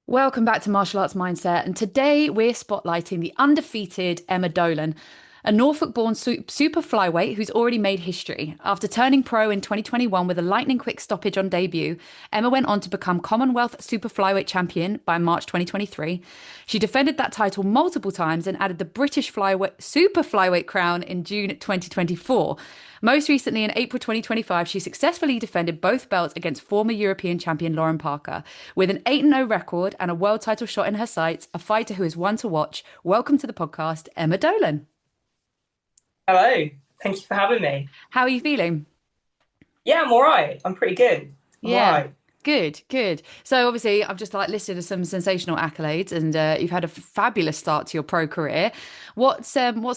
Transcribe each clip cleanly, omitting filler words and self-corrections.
Welcome back to Martial Arts Mindset. And today we're spotlighting the undefeated Emma Dolan, a Norfolk born super flyweight who's already made history. After turning pro in 2021 with a lightning quick stoppage on debut, Emma went on to become Commonwealth super flyweight champion by March 2023. She defended that title multiple times and added the British flyweight super flyweight crown in June 2024. Most recently, in April 2025, she successfully defended both belts against former European champion Lauren Parker. With an 8-0 record and a world title shot in her sights, a fighter who is one to watch. Welcome to the podcast, Emma Dolan. Hello. Thank you for having me. How are you feeling? Yeah, I'm all right. I'm pretty good. I'm all Yeah. right. Good, good. So obviously, I've just listed some sensational accolades, and you've had a fabulous start to your pro career. What's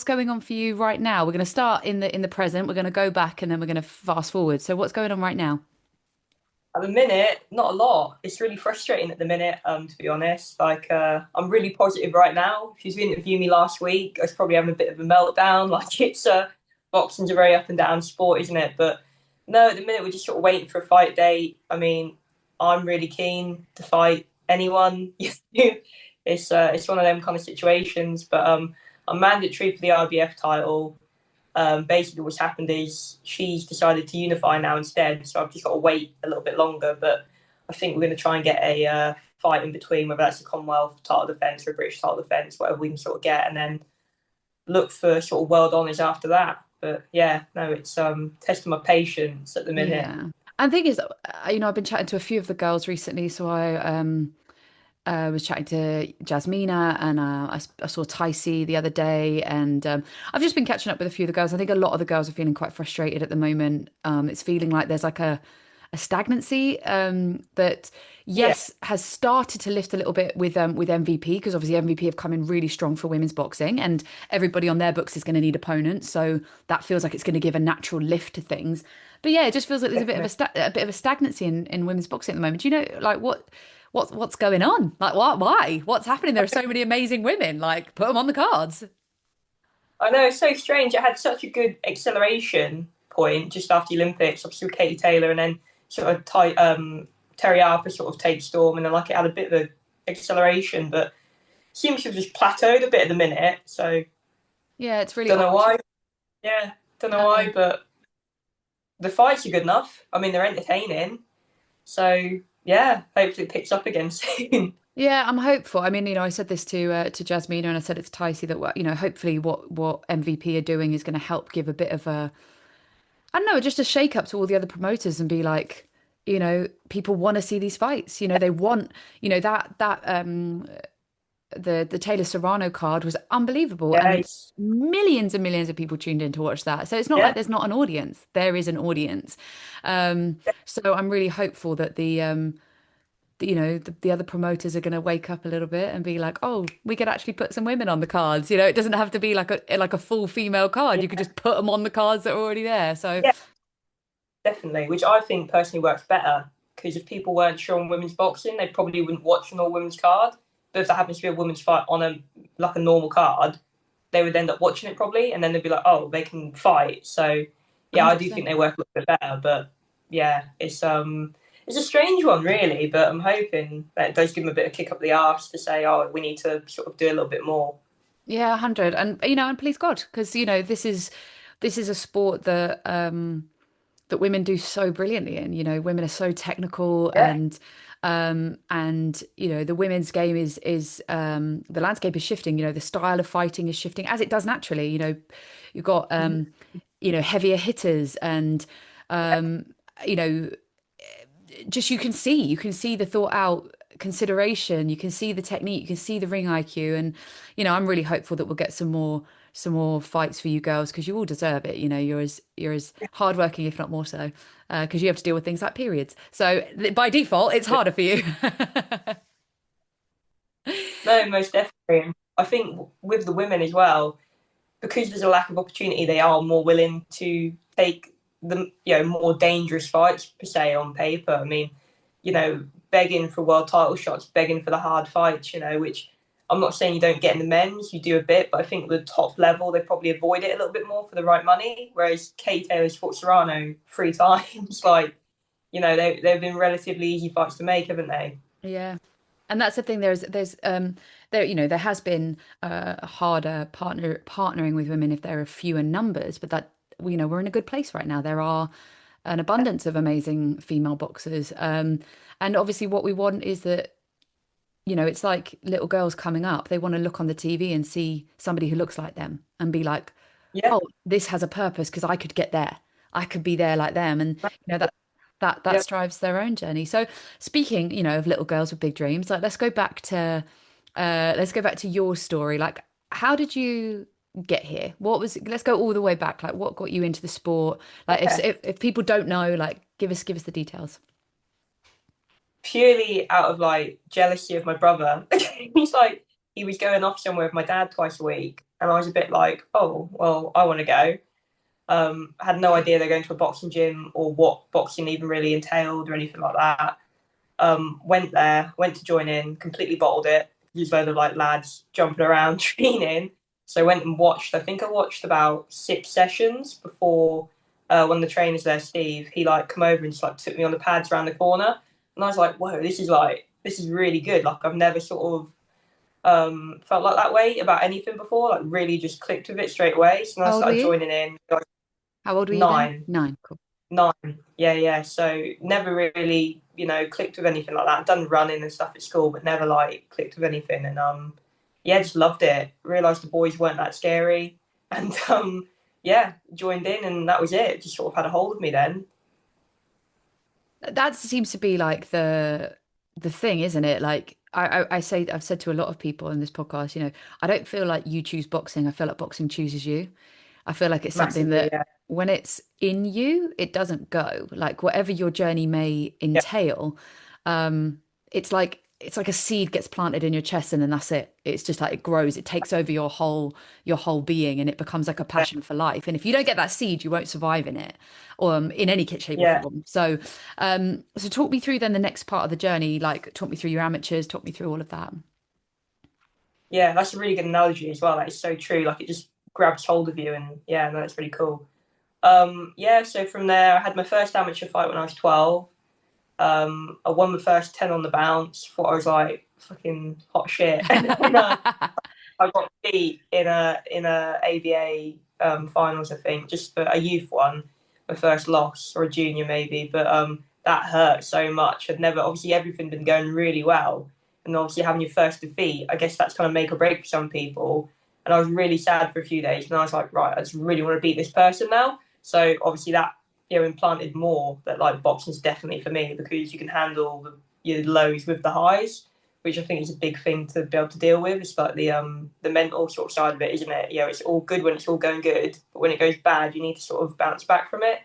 going on for you right now? We're going to start in the present. We're going to go back, and then we're going to fast forward. So what's going on right now? At the minute, not a lot. It's really frustrating at the minute, to be honest. I'm really positive right now. If you interviewed me last week, I was probably having a bit of a meltdown. Boxing's a very up and down sport, isn't it? But no, at the minute, we're just sort of waiting for a fight date. I mean, I'm really keen to fight anyone. It's one of them kind of situations. But I'm mandatory for the IBF title. Basically, what's happened is she's decided to unify now instead. So I've just got to wait a little bit longer. But I think we're going to try and get a fight in between, whether that's a Commonwealth title defence or a British title defence, whatever we can sort of get, and then look for sort of world honours after that. But yeah, no, it's testing my patience at the minute. Yeah. And the thing is, I've been chatting to a few of the girls recently. So I was chatting to Jasmina and I saw Ticey the other day. And I've just been catching up with a few of the girls. I think a lot of the girls are feeling quite frustrated at the moment. It's feeling like there's like a stagnancy that, Yeah, yes, has started to lift a little bit with MVP because obviously MVP have come in really strong for women's boxing and everybody on their books is going to need opponents. So that feels like it's going to give a natural lift to things. But yeah, it just feels like there's a bit of definitely. a bit of a stagnancy in women's boxing at the moment. Do you know, like what's going on? Like what? Why? What's happening? There are so many amazing women. Like put them on the cards. I know it's so strange. It had such a good acceleration point just after the Olympics, obviously with Katie Taylor, and then sort of Terry Harper sort of takes storm, and then like it had a bit of an acceleration, but seems to have just plateaued a bit at the minute. So Yeah, it's really don't know odd. why. Yeah, don't know No. why, but the fights are good enough. I mean, they're entertaining. So yeah, hopefully it picks up again soon. Yeah, I'm hopeful. I mean, I said this to Jasmina and I said it's Ticey that hopefully what MVP are doing is going to help give a bit of a I don't know, just a shake up to all the other promoters and be like, people want to see these fights. They want, that the Taylor Serrano card was unbelievable Yeah, and millions and millions of people tuned in to watch that. So it's not like yeah, there's not an audience. There is an audience. So I'm really hopeful that the other promoters are going to wake up a little bit and be like, oh, we could actually put some women on the cards. It doesn't have to be like a full female card. You could yeah, just put them on the cards that are already there. So yeah, definitely. Which I think personally works better because if people weren't sure on women's boxing, they probably wouldn't watch an all women's card. But if there happens to be a women's fight on a normal card, they would end up watching it probably, and then they'd be like, oh, they can fight. So yeah, I do think 100%. they work a little bit better. But yeah, it's a strange one really. But I'm hoping that it does give them a bit of kick up the arse to say, oh, we need to sort of do a little bit more. Yeah, 100. And please God, because this is a sport that women do so brilliantly in. Women are so technical Yeah. and the women's game is the landscape is shifting. The style of fighting is shifting as it does naturally. You've got heavier hitters and um you know just you can see the thought out consideration, you can see the technique, you can see the ring IQ, and I'm really hopeful that we'll get some more fights for you girls because you all deserve it. You're as hardworking, if not more so, because you have to deal with things like periods. So by default, it's harder for you. No, most definitely. And I think with the women as well, because there's a lack of opportunity, they are more willing to take the more dangerous fights per se on paper. I mean, begging for world title shots, begging for the hard fights, which I'm not saying you don't get in the men's, you do a bit, but I think the top level they probably avoid it a little bit more for the right money. Whereas Kate Taylor's fought Serrano 3 times, they've been relatively easy fights to make, haven't they? Yeah. And that's the thing. There there has been a harder partnering with women if there are fewer numbers, but that we're in a good place right now. There are an abundance of amazing female boxers, and obviously what we want is that it's like little girls coming up. They want to look on the TV and see somebody who looks like them and be like, Yeah, oh, this has a purpose because I could get there. I could be there like them. And that yeah. strives their own journey. So speaking, of little girls with big dreams, like let's go back to your story. Like, how did you get here? Let's go all the way back. Like what got you into the sport? Like Okay. if people don't know, like give us the details. Purely out of like jealousy of my brother. He's like he was going off somewhere with my dad twice a week, and I was a bit like, oh well, I want to go. I had no idea they're going to a boxing gym or what boxing even really entailed or anything like that. Went there, went to join in, completely bottled it. There's a load of like lads jumping around training. So I went and watched. I think I watched about 6 sessions before one of the trainers there, Steve. He like come over and just like took me on the pads around the corner, and I was like, "Whoa, this is really good." Like I've never sort of felt like that way about anything before. Like really just clicked with it straight away. So then I How old were started you? joining in. I was How old were you then? 9, 9. Cool. 9. Yeah, yeah. So never really, clicked with anything like that. Done running and stuff at school, but never like clicked with anything. And yeah, just loved it. Realised the boys weren't that scary, and yeah, joined in, and that was it. Just sort of had a hold of me then. That seems to be like the thing, isn't it? Like I've said to a lot of people in this podcast, I don't feel like you choose boxing. I feel like boxing chooses you. I feel like it's something Massively, that yeah, when it's in you, it doesn't go. Like whatever your journey may yeah, entail, it's like a seed gets planted in your chest and then that's it. It's just like it grows. It takes over your whole being and it becomes like a yeah, passion for life. And if you don't get that seed, you won't survive in it, or in any shape or yeah. form. So talk me through then the next part of the journey. Like talk me through your amateurs, talk me through all of that. Yeah, that's a really good analogy as well. That is so true. Like it just grabs hold of you, and yeah, no, that's really cool. Yeah, so from there, I had my first amateur fight when I was 12. I won the first 10 on the bounce. Thought I was like fucking hot shit, and then I got beat in a ABA finals, I think, just for a youth one, my first loss or a junior maybe, but that hurt so much. I'd never obviously everything been going really well, and obviously having your first defeat, I guess that's kind of make or break for some people. And I was really sad for a few days, and I was like, right, I just really want to beat this person now. So obviously that implanted more that like boxing's definitely for me because you can handle your lows with the highs, which I think is a big thing to be able to deal with. It's like the mental sort of side of it, isn't it? It's all good when it's all going good, but when it goes bad, you need to sort of bounce back from it,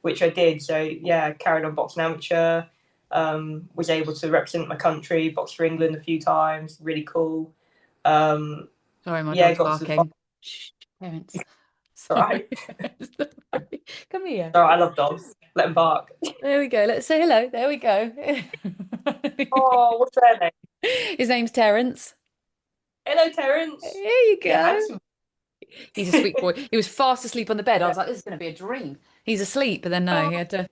which I did. So yeah, carried on boxing amateur. Was able to represent my country, boxed for England a few times. Really cool. Um, Sorry, my yeah, dog's got to the fight. barking. Shh, parents. Sorry, Sorry. Sorry. Come here. sorry, I love dogs. Let them bark. There we go. Let's say hello. There we go. Oh, what's their name? His name's Terence. Hello, Terence. There you Yeah, go. handsome. He's a sweet boy. He was fast asleep on the bed. I was like, this is going to be a dream. He's asleep, but then no, Oh, he had to.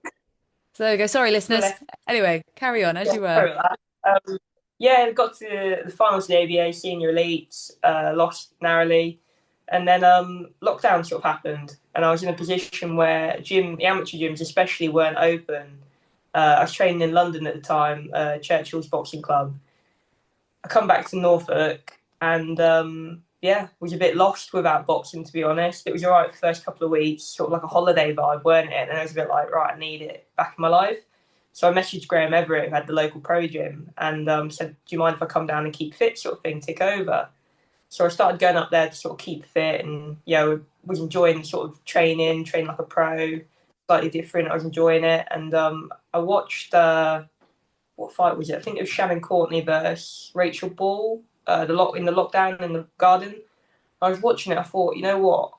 So there we go. Sorry, listeners. bless. Anyway, carry on as Yeah, you were. sorry about that. Yeah, got to the finals of the ABA senior elites, lost narrowly, and then lockdown sort of happened, and I was in a position where the amateur gyms especially weren't open. I was training in London at the time, Churchill's Boxing Club. I come back to Norfolk, and yeah, was a bit lost without boxing to be honest. It was alright the first couple of weeks, sort of like a holiday vibe, weren't it? And I was a bit like, right, I need it back in my life. So I messaged Graham Everett, who had the local pro gym, and said, "Do you mind if I come down and keep fit, sort of thing, tick over?" So I started going up there to sort of keep fit, and yeah, was enjoying the sort of training like a pro, slightly different. I was enjoying it, and I watched what fight was it? I think it was Shannon Courtney versus Rachel Ball. In the lockdown in the garden. I was watching it. I thought, you know what,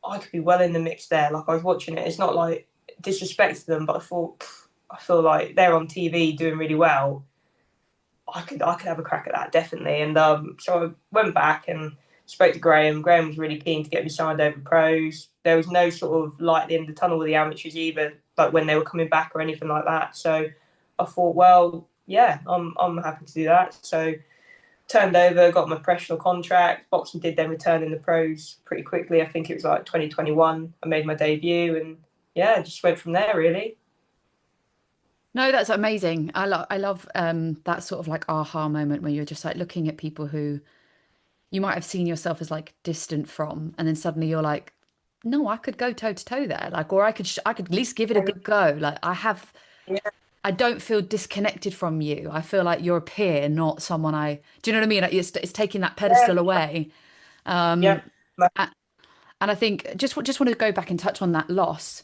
I could be well in the mix there. Like I was watching it. It's not like disrespect to them, but I thought, I feel like they're on TV doing really well. I could have a crack at that definitely. And so I went back and spoke to Graham. Graham was really keen to get me signed over pros. There was no sort of light at the end of the tunnel with the amateurs either, like when they were coming back or anything like that. So I thought, well, yeah, I'm happy to do that. So turned over, got my professional contract. Boxing did then return in the pros pretty quickly. I think it was like 2021. I made my debut, and yeah, just went from there really. No, that's amazing. I love that sort of like aha moment where you're just like looking at people who you might have seen yourself as like distant from, and then suddenly you're like, no, I could go toe to toe there, like, or I could at least give it a good go. Like Yeah, I don't feel disconnected from you. I feel like you're a peer, not someone I. Do you know what I mean? Like it's taking that yeah, pedestal away. yeah, A- And I think just want to go back and touch on that loss,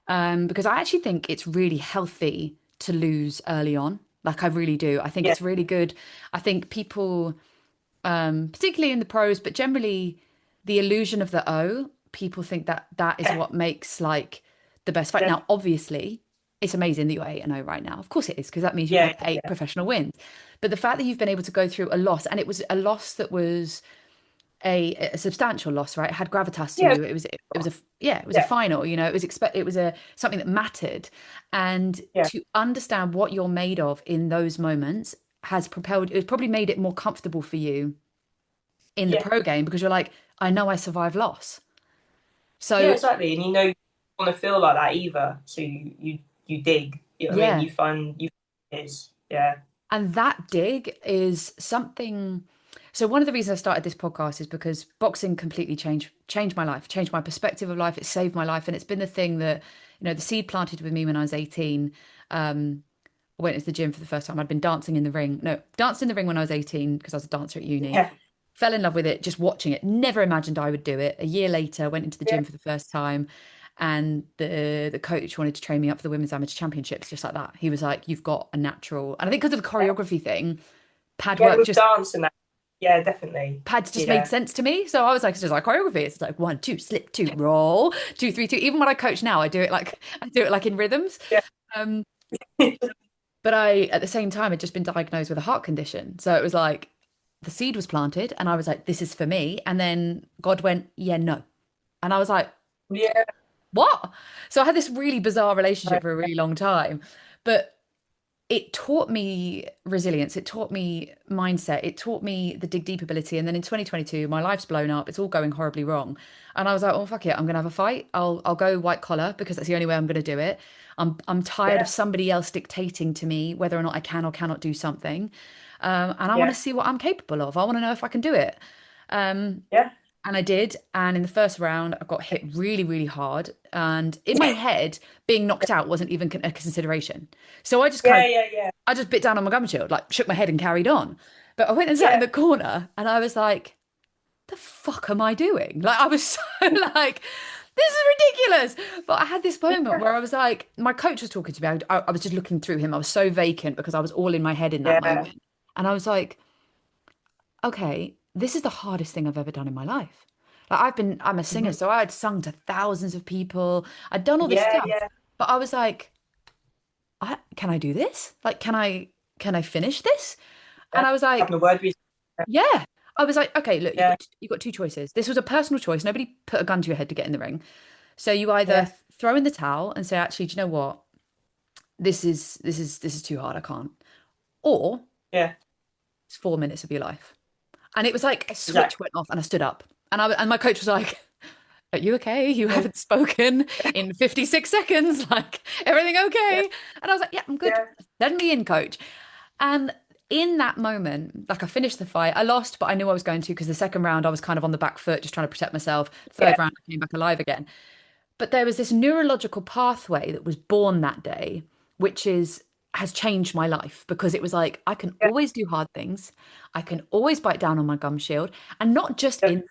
because I actually think it's really healthy to lose early on. Like I really do. I think yeah, it's really good. I think people, particularly in the pros, but generally the illusion of the O, people think that that is yeah, what makes like the best fight. yeah, Now, obviously, it's amazing that you're 8-0 right now. Of course it is, because that means you've yeah, had eight yeah, professional wins. But the fact that you've been able to go through a loss, and it was a loss that was a substantial loss, right? It had gravitas yeah, to it was a yeah, it was a yeah, final, you know, it was a something that mattered. And yeah, to understand what you're made of in those moments has propelled it's probably made it more comfortable for you in the yeah, pro game because you're like, I know I survived loss. yeah, So exactly. And you know, you don't want to feel like that either. So you dig. You know what I mean? yeah. You find is yeah, And that dig is something. So one of the reasons I started this podcast is because boxing completely changed my life, changed my perspective of life. It saved my life, and it's been the thing that the seed planted with me when I was 18. I went into the gym for the first time. I'd been dancing in the ring. No, danced in the ring when I was 18 because I was a dancer at uni. yeah, Fell in love with it just watching it. Never imagined I would do it. A year later, went into the yeah, gym for the first time, and the coach wanted to train me up for the women's amateur championships, just like that. He was like, "You've got a natural," and I think because of the yeah. choreography thing, pad Yeah, work with just dance and that. Yeah, definitely. pads just made Yeah, sense to me. So I was like, it's just like choreography. It's like one, two, slip, two, roll, two, three, two. Even when I coach now, I do it like in rhythms. yeah, Um, but I, at the same time, had just been diagnosed with a heart condition. So it was like the seed was planted, and I was like, this is for me. And then God went, yeah, no. And I was like, yeah, what? So I had this really bizarre relationship for a really long time. But it taught me resilience. It taught me mindset. It taught me the dig deep ability. And then in 2022, my life's blown up. It's all going horribly wrong. And I was like, oh fuck it, I'm gonna have a fight. I'll go white collar because that's the only way I'm gonna do it. I'm tired of yeah, somebody else dictating to me whether or not I can or cannot do something. And I want to yeah, see what I'm capable of. I want to know if I can do it. yeah, And I did. And in the first round, I got hit really, really hard. And in my head, being knocked out wasn't even a consideration. So yeah, yeah, yeah, I just bit down on my gum shield, like shook my head and carried on. But I went and sat in yeah, the corner and I was like, the fuck am I doing? Like, I was so like, this is ridiculous. But I had this moment where I was like, my coach was talking to me. I was just looking through him. I was so vacant because I was all in my head in that yeah. moment. And I was like, okay, this is the hardest thing I've ever done in my life. Like I'm a singer, Mhm. so I had sung to thousands of people. I'd done all this Yeah, stuff, yeah. but I was like, can I do this? Like, can I finish this? Yeah. And I was like, Having a word with you. yeah. I was like, okay, look, Yeah, you got two choices. This was a personal choice. Nobody put a gun to your head to get in the ring. So you either yeah, throw in the towel and say, actually, do you know what? This is too hard. I can't. Or yeah. it's 4 minutes of your life. And it was like a switch Exactly. went off and I stood up. And my coach was like, are you okay? You Mm. haven't spoken in 56 seconds. Like, everything Yeah, okay? And I was like, yeah, I'm good. yeah, Send me in, coach. And in that moment, like I finished the fight. I lost, but I knew I was going to because the second round I was kind of on the back foot, just trying to protect myself. yeah. Third round, I came back alive again. But there was this neurological pathway that was born that day, which is has changed my life because it was like I can Yeah, always do hard things. I can always bite down on my gum shield, and not just yeah, in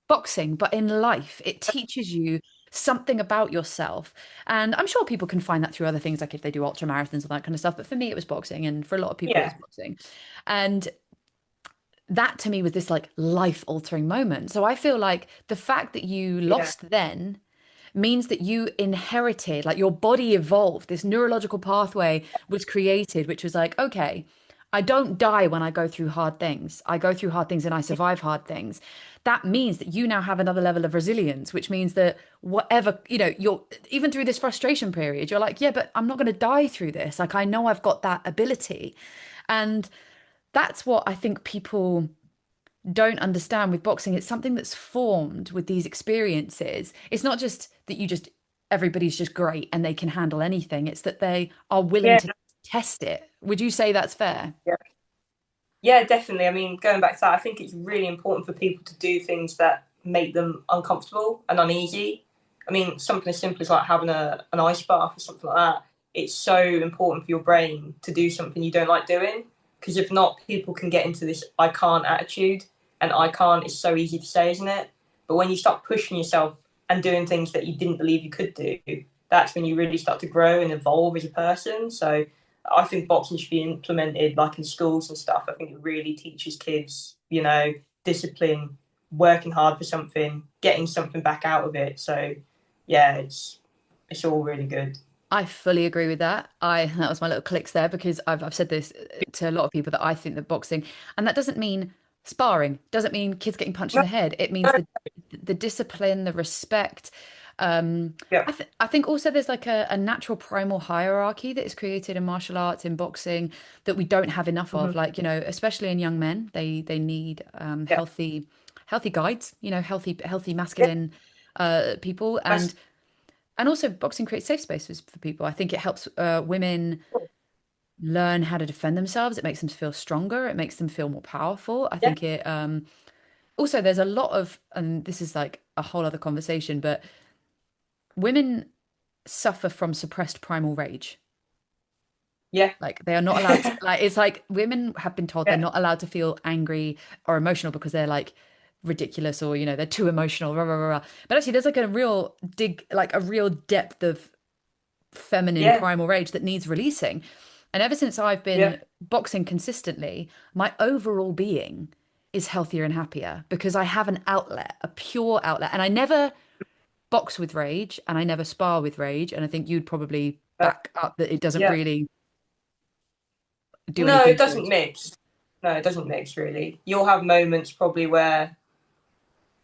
boxing, but in life. It teaches you something about yourself. And I'm sure people can find that through other things, like if they do ultra marathons and that kind of stuff. But for me, it was boxing. And for a lot of people, it was yeah. boxing. And that to me was this like life altering moment. So I feel like the fact that you Yeah. lost then means that you inherited, like your body evolved, this neurological pathway was created, which was like, okay, I don't die when I go through hard things. I go through hard things and I survive hard things. That means that you now have another level of resilience, which means that whatever, you're even through this frustration period, you're like, yeah, but I'm not going to die through this. Like, I know I've got that ability. And that's what I think people don't understand with boxing. It's something that's formed with these experiences. It's not just that everybody's just great and they can handle anything. It's that they are willing Yeah, to test it. Would you say that's fair? yeah. Yeah, definitely. I mean, going back to that, I think it's really important for people to do things that make them uncomfortable and uneasy. I mean, something as simple as like having an ice bath or something like that. It's so important for your brain to do something you don't like doing. Because if not, people can get into this I can't attitude. And I can't is so easy to say, isn't it? But when you start pushing yourself and doing things that you didn't believe you could do, that's when you really start to grow and evolve as a person. So I think boxing should be implemented like in schools and stuff. I think it really teaches kids, discipline, working hard for something, getting something back out of it. So yeah, it's all really good. I fully agree with that. I That was my little clicks there because I've said this to a lot of people that I think that boxing, and that doesn't mean sparring, doesn't mean kids getting punched in No, the head. It means no, the discipline, the respect. yeah. I think also there's like a natural primal hierarchy that is created in martial arts, in boxing, that we don't have enough of. Mhm. Like, especially in young men, they need Yeah. healthy guides, healthy Yeah. masculine people, That's and also boxing creates safe spaces for people. I think it helps women cool. learn how to defend themselves. It makes them feel stronger. It makes them feel more powerful. I Yeah. think it also there's a lot of, and this is like a whole other conversation, but women suffer from suppressed primal rage. Yeah. Like they are not allowed to, like it's like women have been told they're Yeah. not allowed to feel angry or emotional because they're like ridiculous or they're too emotional, rah, rah, rah, rah. But actually there's like a real like a real depth of feminine Yeah. primal rage that needs releasing. And ever since I've Yeah. been boxing consistently, my overall being is healthier and happier because I have an outlet, a pure outlet. And I never box with rage and I never spar with rage. And I think you'd probably Uh, back up that it doesn't yeah. really do No, anything it doesn't good. mix. No, it doesn't mix really. You'll have moments probably where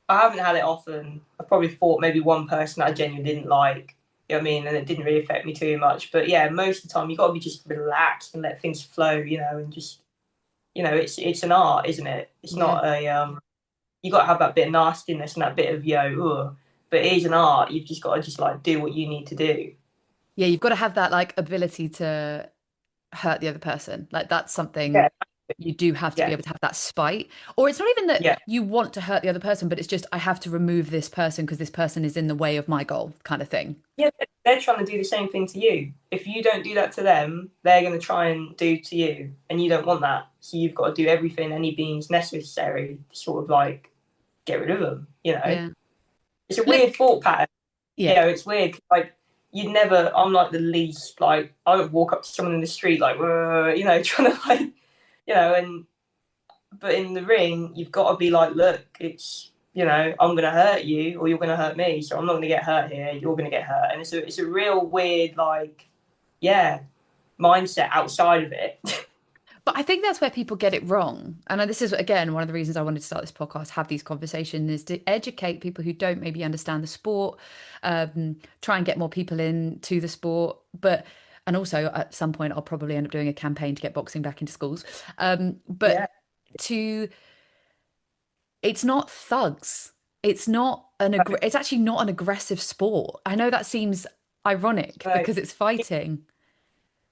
I haven't had it often. I've probably fought maybe one person that I genuinely didn't like. You know what I mean? And it didn't really affect me too much. But yeah, most of the time you got to be just relaxed and let things flow, and just it's an art, isn't it? It's Yeah. not a you got to have that bit of nastiness and that bit of ugh. But it is an art. You've just got to just like do what you need to do. Yeah, you've got to have that like ability to hurt the other person. Like that's something Yeah, you do have to be yeah, able to have that spite. Or it's not even that yeah. you want to hurt the other person, but it's just I have to remove this person because this person is in the way of my goal kind of thing. Yeah, they're trying to do the same thing to you. If you don't do that to them, they're going to try and do to you, and you don't want that. So you've got to do everything, any means necessary to sort of like get rid of them. Yeah. It's a Well, weird thought pattern. yeah. It's weird. Like you'd never. I'm like the least. Like I would walk up to someone in the street like, trying to like, and but in the ring, you've got to be like, look, I'm going to hurt you or you're going to hurt me. So I'm not going to get hurt here. You're going to get hurt. And it's a real weird, like, yeah, mindset outside of it. But I think that's where people get it wrong. And this is, again, one of the reasons I wanted to start this podcast, have these conversations, is to educate people who don't maybe understand the sport, try and get more people into the sport. And also at some point, I'll probably end up doing a campaign to get boxing back into schools. Yeah. But to, it's not thugs. It's actually not an aggressive sport. I know that seems ironic So, because it's fighting,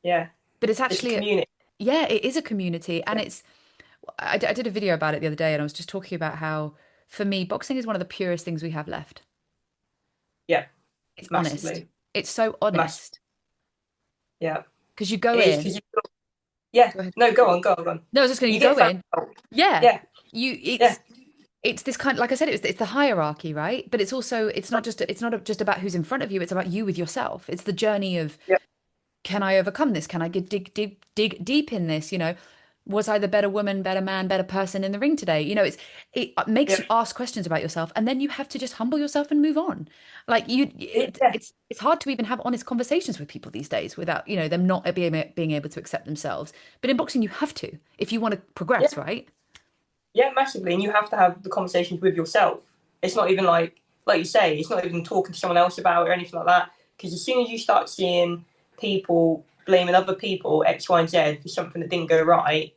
yeah. but it's It's a actually, community. yeah, it is a community. And Yeah. I did a video about it the other day and I was just talking about how, for me, boxing is one of the purest things we have left. Yeah. It's honest. Massively. It's so Massive. honest Yeah. because you go It is in. because yeah. Go ahead. No, go on, go on, go on. No, I was just going to, You you go get found in. out. Yeah. Yeah. You, Yeah. it's this kind, like I said, it's the hierarchy, right? But it's not just about who's in front of you. It's about you with yourself. It's the journey of, Yeah. can I overcome this? Can I get dig deep in this? Was I the better woman, better man, better person in the ring today? It makes Yeah. you ask questions about yourself, and then you have to just humble yourself and move on. Like Yeah. it's hard to even have honest conversations with people these days without them not being able to accept themselves. But in boxing, you have to if you want to progress, Yeah. right? Yeah, massively. And you have to have the conversations with yourself. It's not even like you say, it's not even talking to someone else about it or anything like that. Because as soon as you start seeing people blaming other people, X, Y, and Z, for something that didn't go right,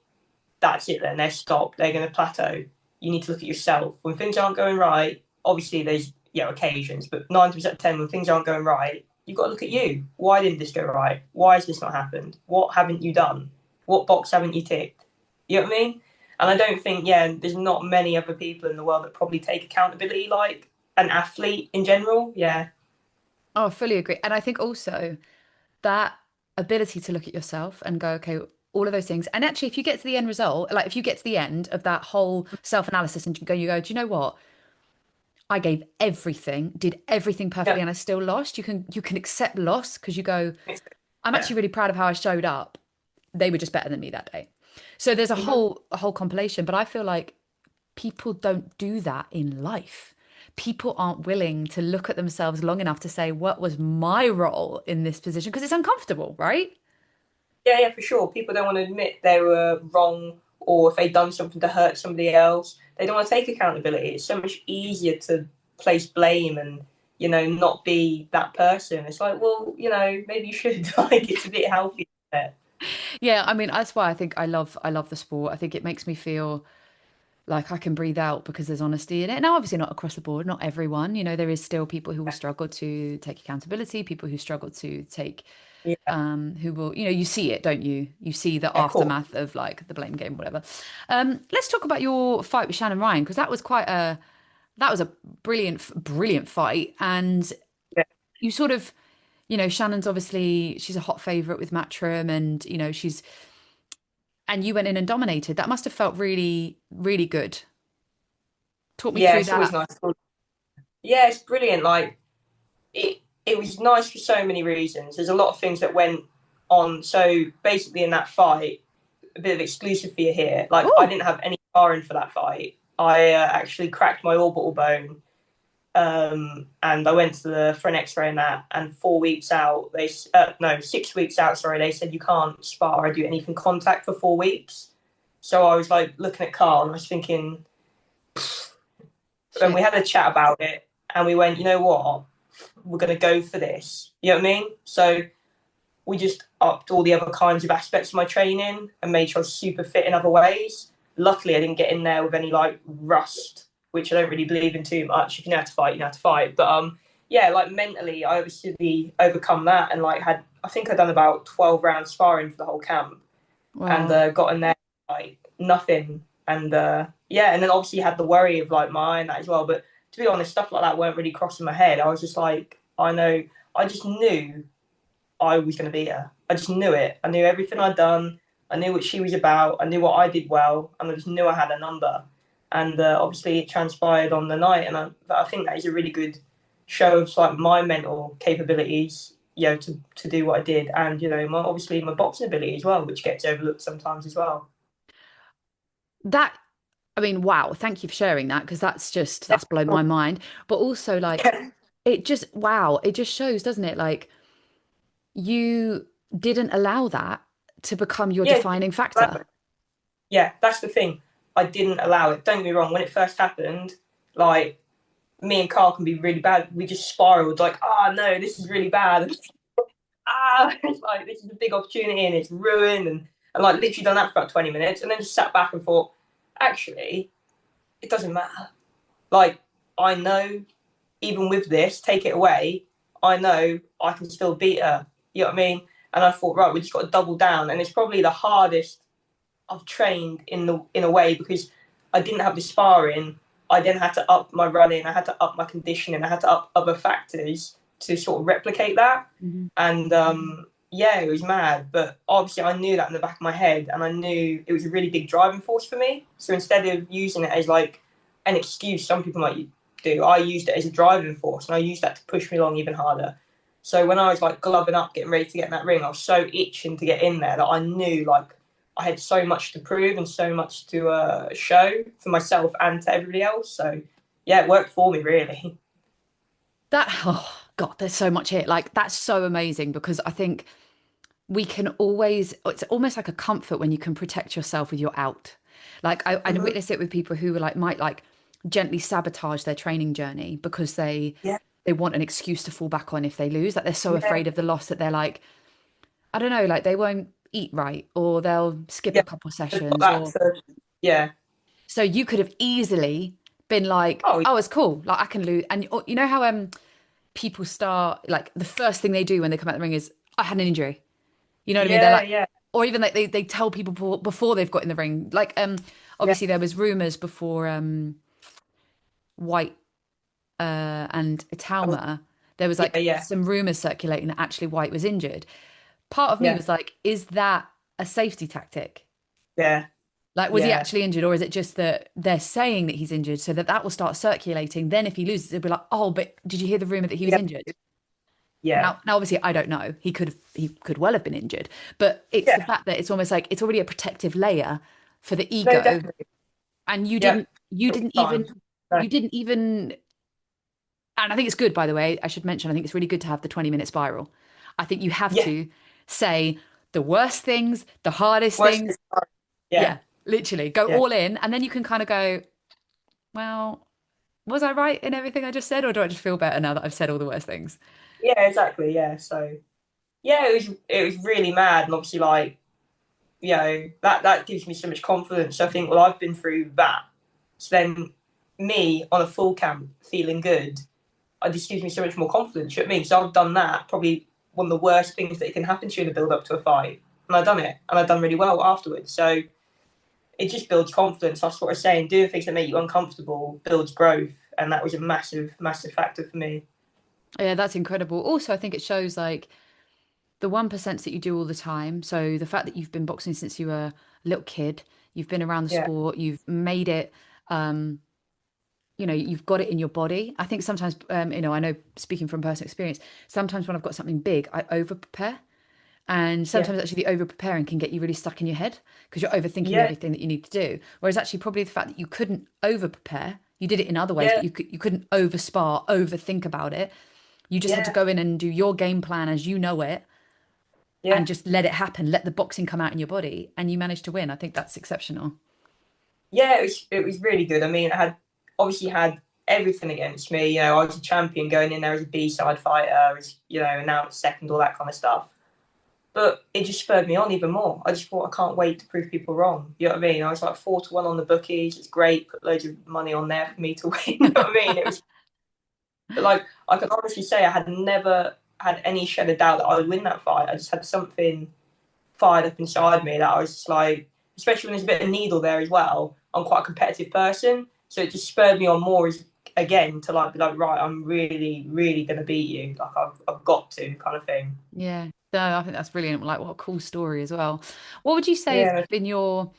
that's it then. They're stopped. They're going to plateau. You need to look at yourself. When things aren't going right, obviously there's, occasions, but 9 times out of 10, when things aren't going right, you've got to look at you. Why didn't this go right? Why has this not happened? What haven't you done? What box haven't you ticked? You know what I mean? And I don't think, there's not many other people in the world that probably take accountability like an athlete in general. Yeah. Oh, I fully agree. And I think also that ability to look at yourself and go, okay, all of those things. And actually, if you get to the end result, like if you get to the end of that whole self-analysis and you go, do you know what? I gave everything, did everything perfectly, Yeah. and I still lost. You can accept loss because you go, I'm Yeah. actually really proud of how I showed up. They were just better than me that day. So there's a Mhm. whole compilation, but I feel like people don't do that in life. People aren't willing to look at themselves long enough to say, what was my role in this position? Because it's uncomfortable, right? Yeah, yeah, for sure. People don't want to admit they were wrong or if they've done something to hurt somebody else. They don't want to take accountability. It's so much easier to place blame and, not be that person. It's like, well, maybe you should. Like, it's a bit healthy. Yeah, I mean, that's why I think I love the sport. I think it makes me feel like I can breathe out because there's honesty in it. Now, obviously not across the board, not everyone. There is still people who will struggle to take accountability, people who struggle to take Yeah, who will, you see it, don't you? You see the yeah, cool. aftermath of like the blame game, whatever. Let's talk about your fight with Shannon Ryan because that was a brilliant fight. And Yeah, you sort of, Shannon's obviously she's a hot favorite with Matchroom and and you went in and dominated. That must have felt really, really good. Talk me yeah, through it's always that. nice. Yeah, it's brilliant. Like, it was nice for so many reasons. There's a lot of things that went on. So basically, in that fight, a bit of exclusive for you here. Like, I Oh, didn't have any sparring for that fight. I actually cracked my orbital bone, and I went to for an X-ray and that. And 4 weeks out, no, 6 weeks out. Sorry, they said you can't spar or do anything contact for 4 weeks. So I was like looking at Carl and I was thinking, and we shit. had a chat about it, and we went, you know what, we're gonna go for this. You know what I mean? So we just upped all the other kinds of aspects of my training and made sure I was super fit in other ways. Luckily, I didn't get in there with any like rust, which I don't really believe in too much. If you know how to fight, you know how to fight. But yeah, like mentally, I obviously overcome that and like I think I'd done about 12 rounds sparring for the whole camp and Wow. got in there like nothing. And yeah, and then obviously you had the worry of like mine that as well. But to be honest, stuff like that weren't really crossing my head. I was just like, I know, I just knew I was going to beat her. I just knew it. I knew everything I'd done. I knew what she was about. I knew what I did well, and I just knew I had a number. And obviously, it transpired on the night, and I think that is a really good show of like my mental capabilities, to do what I did, and obviously my boxing ability as well, which gets overlooked sometimes as well. That, I mean, wow, thank you for sharing that because that's blown my mind. But also like wow, it just shows, doesn't it? Like you didn't allow that to become your Yeah, defining factor. yeah, that's the thing. I didn't allow it. Don't get me wrong. When it first happened, like me and Carl can be really bad. We just spiraled like, oh no, this is really bad. It's like this is a big opportunity and it's ruined and like literally done that for about 20 minutes and then just sat back and thought, actually, it doesn't matter. Like, I know even with this, take it away, I know I can still beat her. You know what I mean? And I thought, right, we just got to double down. And it's probably the hardest I've trained in a way because I didn't have the sparring. I then had to up my running. I had to up my conditioning. I had to up other factors to sort of replicate that. Mhm. And yeah, it was mad. But obviously, I knew that in the back of my head, and I knew it was a really big driving force for me. So instead of using it as like an excuse, some people might do, I used it as a driving force, and I used that to push me along even harder. So when I was like gloving up, getting ready to get in that ring, I was so itching to get in there that I knew like I had so much to prove and so much to show for myself and to everybody else. So yeah, it worked for me really. That, oh God, there's so much here. Like that's so amazing because I think we can always, it's almost like a comfort when you can protect yourself with your out. Like I Mm-hmm. witness it with people who are like might like gently sabotage their training journey because they Yeah, they want an excuse to fall back on if they lose. Like they're so yeah, afraid of the loss that they're like, I don't know, like they won't eat right or they'll skip a Yeah, couple they've got sessions that. or So, yeah. so you could have easily been like, Oh, oh, it's cool. Like I can lose. And you know how people start like the first thing they do when they come out the ring is I had an injury. You know what I mean? They're yeah, like, yeah, or even like they tell people before they've got in the ring. Like yeah, obviously there was rumors before White and Italma. There was yeah, like yeah, some rumors circulating that actually White was injured. Part of me yeah, was like, is that a safety tactic? yeah, Like, was he yeah, actually injured, or is it just that they're saying that he's injured so that that will start circulating? Then, if he loses, it'll be like, oh, but did you hear the rumor that he was yeah, injured? yeah, Now, obviously, I don't know. He could well have been injured, but it's the yeah. fact that it's almost like it's already a protective layer for the No, ego, definitely. and Yeah, you it'll be didn't fine. even, No. you didn't even, and I think it's good, by the way. I should mention, I think it's really good to have the 20-minute spiral. I think you have Yeah, to say the worst things, the hardest worst things. case scenario. Yeah, Yeah, literally go yeah, all in, and then you can kind of go, well. Was I right in everything I just said, or do I just feel better now that I've said all the worst things? yeah, exactly. Yeah. So yeah, it was really mad, and obviously like that gives me so much confidence. I think well I've been through that, so then me on a full camp feeling good, it just gives me so much more confidence. You know what I mean? So I've done that, probably one of the worst things that can happen to you in the build up to a fight, and I've done it, and I've done really well afterwards. So it just builds confidence. That's what I'm saying. Doing things that make you uncomfortable builds growth, and that was a massive, massive factor for me. Yeah, that's incredible. Also, I think it shows like the 1% that you do all the time. So the fact that you've been boxing since you were a little kid, you've been around the Yeah, sport, you've made it, you've got it in your body. I think sometimes, I know speaking from personal experience, sometimes when I've got something big, I over prepare. And yeah, sometimes actually the over preparing can get you really stuck in your head because you're overthinking yeah, everything that you need to do. Whereas actually probably the fact that you couldn't over prepare, you did it in other ways, yeah, but you couldn't over spar, overthink about it. You just had to yeah, go in and do your game plan as you know it and yeah, just let it happen, let the boxing come out in your body, and you managed to win. I think that's exceptional. yeah. It was really good. I mean, I had obviously had everything against me. I was a champion going in there as a B-side fighter, as announced second, all that kind of stuff. But it just spurred me on even more. I just thought I can't wait to prove people wrong. You know what I mean? I was like 4-1 on the bookies. It's great. Put loads of money on there for me to win. You know what I mean? It was like I can honestly say I had never had any shred of doubt that I would win that fight. I just had something fired up inside me that I was just like, especially when there's a bit of needle there as well. I'm quite a competitive person, so it just spurred me on more again to like be like, right, I'm really, really gonna beat you. Like I've got to kind of thing. Yeah. No, I think that's brilliant. Like, what a cool story as well. What would you say has Yeah, been your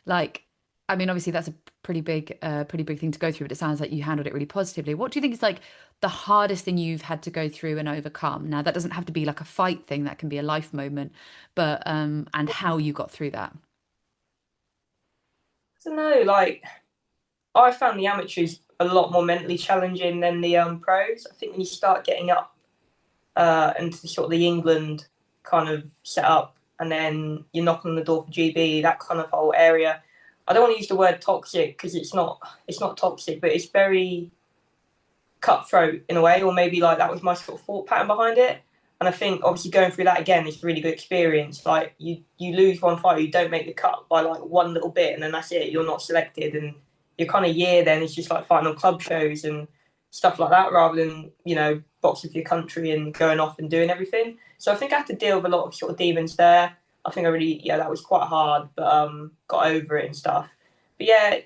like? I mean, obviously that's a pretty big thing to go through, but it sounds like you handled it really positively. What do you think is like the hardest thing you've had to go through and overcome? Now, that doesn't have to be like a fight thing, that can be a life moment, but and how you got through that. I don't know. Like I found the amateurs a lot more mentally challenging than the pros. I think when you start getting up into sort of the England kind of setup, and then you're knocking on the door for GB, that kind of whole area. I don't want to use the word toxic because it's not toxic, but it's very cutthroat in a way, or maybe like that was my sort of thought pattern behind it. And I think obviously going through that again is a really good experience. Like you lose one fight, you don't make the cut by like one little bit, and then that's it. You're not selected, and your kind of year then is just like fighting on club shows and stuff like that, rather than boxing for your country and going off and doing everything. So I think I had to deal with a lot of sort of demons there. I think I really that was quite hard, but got over it and stuff. But yeah,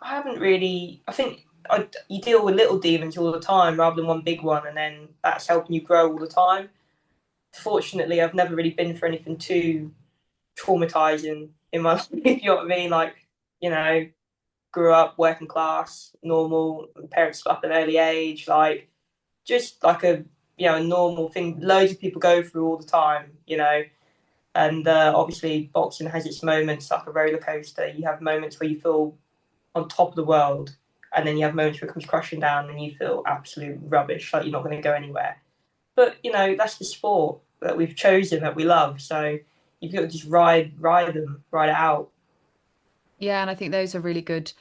I haven't really. I think you deal with little demons all the time rather than one big one, and then that's helping you grow all the time. Fortunately, I've never really been for anything too traumatizing in my life. You know what I mean? Like, you know, grew up working class, normal. Parents split up at an early age, like just like a normal thing. Loads of people go through all the time. And obviously, boxing has its moments like a roller coaster. You have moments where you feel on top of the world, and then you have moments where it comes crashing down, and you feel absolute rubbish, like you're not going to go anywhere. But that's the sport that we've chosen that we love. So you've got to just ride it out. Yeah, and I think those are really good.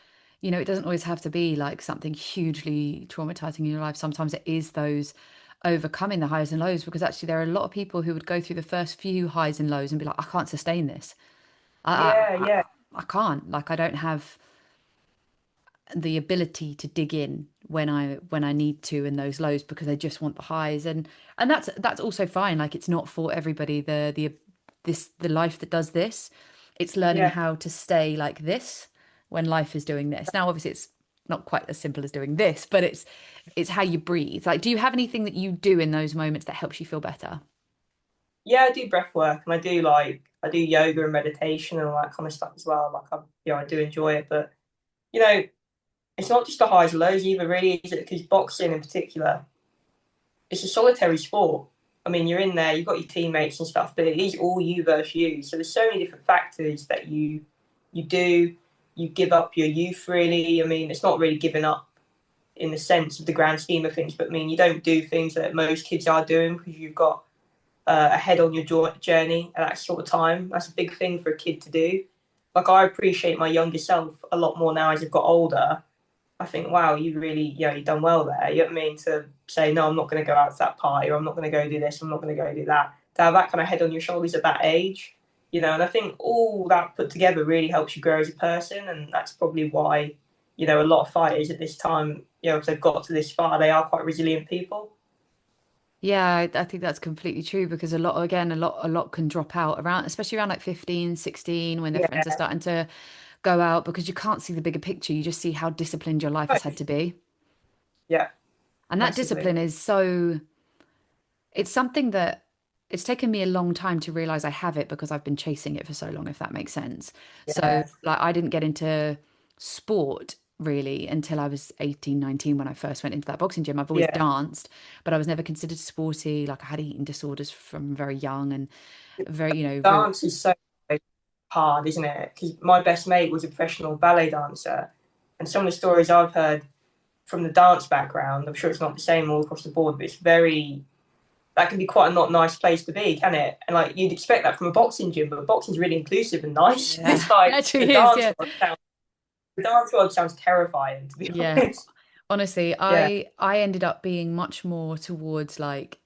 It doesn't always have to be like something hugely traumatizing in your life. Sometimes it is those overcoming the highs and lows, because actually there are a lot of people who would go through the first few highs and lows and be like, I can't sustain this. Yeah, I, yeah, I can't. Like, I don't have the ability to dig in when I need to in those lows because I just want the highs, and that's also fine. Like, it's not for everybody. The life that does this, it's learning yeah. how to stay like this when life is doing this. Now, obviously, it's not quite as simple as doing this, but it's how you breathe. Like, do you have anything that you do in those moments that helps you feel better? Yeah, I do breath work and I do yoga and meditation and all that kind of stuff as well. I do enjoy it, but you know, it's not just the highs and lows either, really, is it? Because boxing in particular, it's a solitary sport. I mean, you're in there, you've got your teammates and stuff, but it is all you versus you. So there's so many different factors that you do. You give up your youth, really. I mean, it's not really giving up in the sense of the grand scheme of things, but I mean, you don't do things that most kids are doing because you've got ahead on your journey at that sort of time. That's a big thing for a kid to do. Like, I appreciate my younger self a lot more now as I've got older. I think, wow, you really, you've done well there. You know what I mean? To say, no, I'm not going to go out to that party, or I'm not going to go do this, I'm not going to go do that. To have that kind of head on your shoulders at that age, and I think all that put together really helps you grow as a person. And that's probably why, a lot of fighters at this time, if they've got to this far, they are quite resilient people. Yeah, I think that's completely true because a lot can drop out around, especially around like 15, 16, when their friends are Yeah. starting to go out because you can't see the bigger picture. You just see how disciplined your life has had to be. Yeah, And that massively. discipline is so, it's something that it's taken me a long time to realize I have it because I've been chasing it for so long, if that makes sense. So, Yeah. like, I didn't get into sport really until I was 18, 19 when I first went into that boxing gym. I've always Yeah. danced, but I was never considered sporty. Like, I had eating disorders from very young and very, very, Dance is so hard, isn't it? Because my best mate was a professional ballet dancer, and some of the stories I've heard from the dance background, I'm sure it's not the same all across the board, but that can be quite a not nice place to be, can it? And like you'd expect that from a boxing gym, but boxing's really inclusive and nice. yeah, It's it like actually is. Yeah. the dance world sounds terrifying, to be Yeah. honest. Honestly, Yeah, I ended up being much more towards like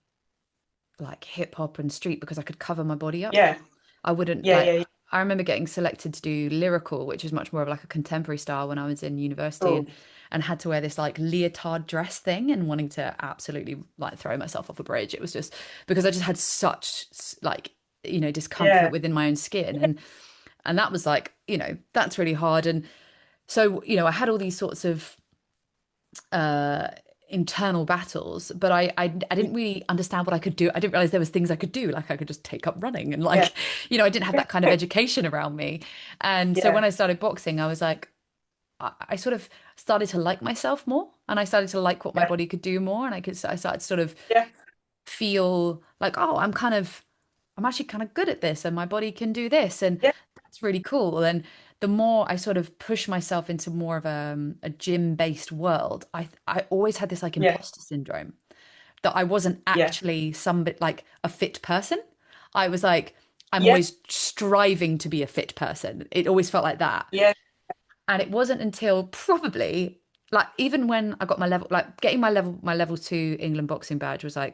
hip hop and street because I could cover my body up. yeah, I wouldn't yeah, like, yeah, yeah. I remember getting selected to do lyrical, which is much more of like a contemporary style when I was in university Cool. and had to wear this like leotard dress thing and wanting to absolutely like throw myself off a bridge. It was just because I just had such like, discomfort Yeah, within my own skin and that was like, that's really hard. And so, I had all these sorts of uh internal battles, but I didn't really understand what I could do. I didn't realize there was things I could do, like I could just take up running and yeah, like, I didn't have that kind of education around me. And so when yeah, I started boxing, I was like, I sort of started to like myself more and I started to like what my yeah, body could do more. And I started to sort of yeah, feel like, oh, I'm actually kind of good at this and my body can do this. And yeah, that's really cool. And the more I sort of push myself into more of a gym-based world, I always had this like yeah, imposter syndrome that I wasn't yeah, actually some bit like a fit person. I was like, I'm yeah, always striving to be a fit person. It always felt like that. yeah, And it wasn't until probably like even when I got my level, like getting my level two England boxing badge was yeah.